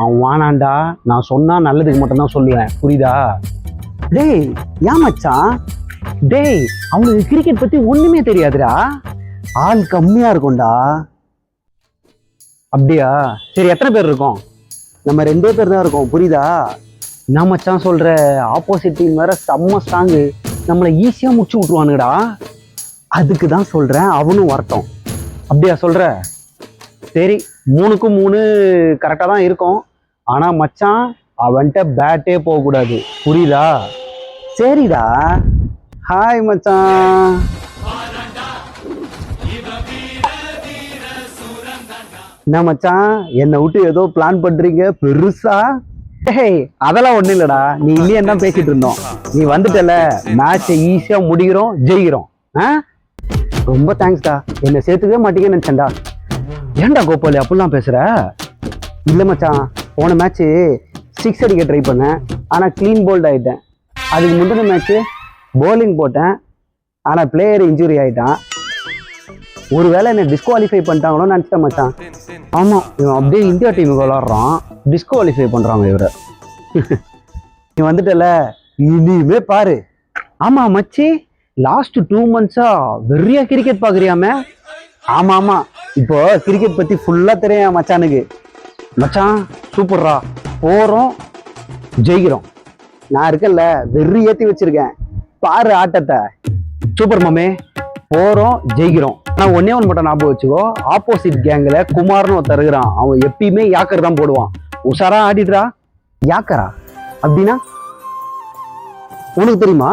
அவன் வானாண்டா, நான் சொன்னா நல்லதுக்கு மட்டும்தான் சொல்லுவேன், புரியுதா? டேய் ஏன் மச்சான்? டேய் அவனுக்கு கிரிக்கெட் பத்தி ஒண்ணுமே தெரியாதுடா, ஆள் கம்மியா இருக்கும்டா. அப்படியா? சரி எத்தனை பேர் இருக்கோம்? நம்ம 2 பேர் தான் இருக்கோம், புரியுதா? நான் மச்சான் சொல்ற, ஆப்போசிட் டீம் வேற செம்ம ஸ்ட்ராங்கு, நம்மளை ஈஸியா முடிச்சு விட்டுருவானுடா. அதுக்கு தான் சொல்றேன் அவனும் வரட்டும். அப்படியா சொல்ற? சரி 3க்கு 3 கரெக்டா தான் இருக்கும். ஆனா மச்சான் அவன்கிட்ட பேட்டே போகக்கூடாது, புரியுதா? சரிடா. ஹாய் மச்சான். என்ன மச்சான், என்னை விட்டு ஏதோ பிளான் பண்றீங்க பெருசா? ஏய் அதெல்லாம் ஒண்ணும் இல்லடா, நீ இல்லையே தான் பேசிட்டு இருந்தோம். நீ வந்துட்டல, மேட்சை ஈஸியா முடிக்கிறோம், ஜெயிக்கிறோம். ரொம்ப தேங்க்ஸ்டா, என்னை சேர்த்துக்கவே மாட்டீங்கன்னு நினைச்சேன்டா. ஏன்டா கோபாலி அப்படிலாம் பேசுற? இல்ல மச்சான், போன மேட்ச்சு 6 அடிக்க ட்ரை பண்ணேன், ஆனா கிளீன் போல்ட் ஆயிட்டேன். அதுக்கு முந்தின மேட்ச்சு போலிங் போட்டேன், ஆனா பிளேயர் இன்ஜுரி ஆயிட்டான். ஒருவேளை என்னை டிஸ்குவாலிஃபை பண்ணிட்டாங்களோ நினைச்சிட்டேன் மச்சான். ஆமா, இவன் அப்படியே இந்தியா டீமுக்கு விளாடுறான், டிஸ்குவாலிஃபை பண்றாங்க இவரை. நீ வந்துட்டல, இனிமே பாரு. ஆமா மச்சி, லாஸ்ட் 2 months-ஆ வெறியா கிரிக்கெட் பாக்குறியாமே? ஆமா ஆமா, இப்போ கிரிக்கெட் பத்தி ஃபுல்லா தெரியும் மச்சானுக்கு. மச்சான் சூப்பர்ரா, போறோம் ஜெயிக்கிறோம். நான் இருக்கல, வெறி ஏத்தி வச்சிருக்கேன், பாரு ஆட்டத்தை. சூப்பர் மாமே, போறோம் ஜெயிக்கிறோம். நான் ஒன்னே ஒன்று மட்டும் ஞாபகம் வச்சுக்கோ, ஆப்போசிட் கேங்ல குமார்னு ஒருத்தர் இருக்கிறான், அவன் எப்பயுமே யாக்கர் தான் போடுவான். உஷாரா ஆடிடுறா. யாக்கரா அப்படின்னா உனக்கு தெரியுமா?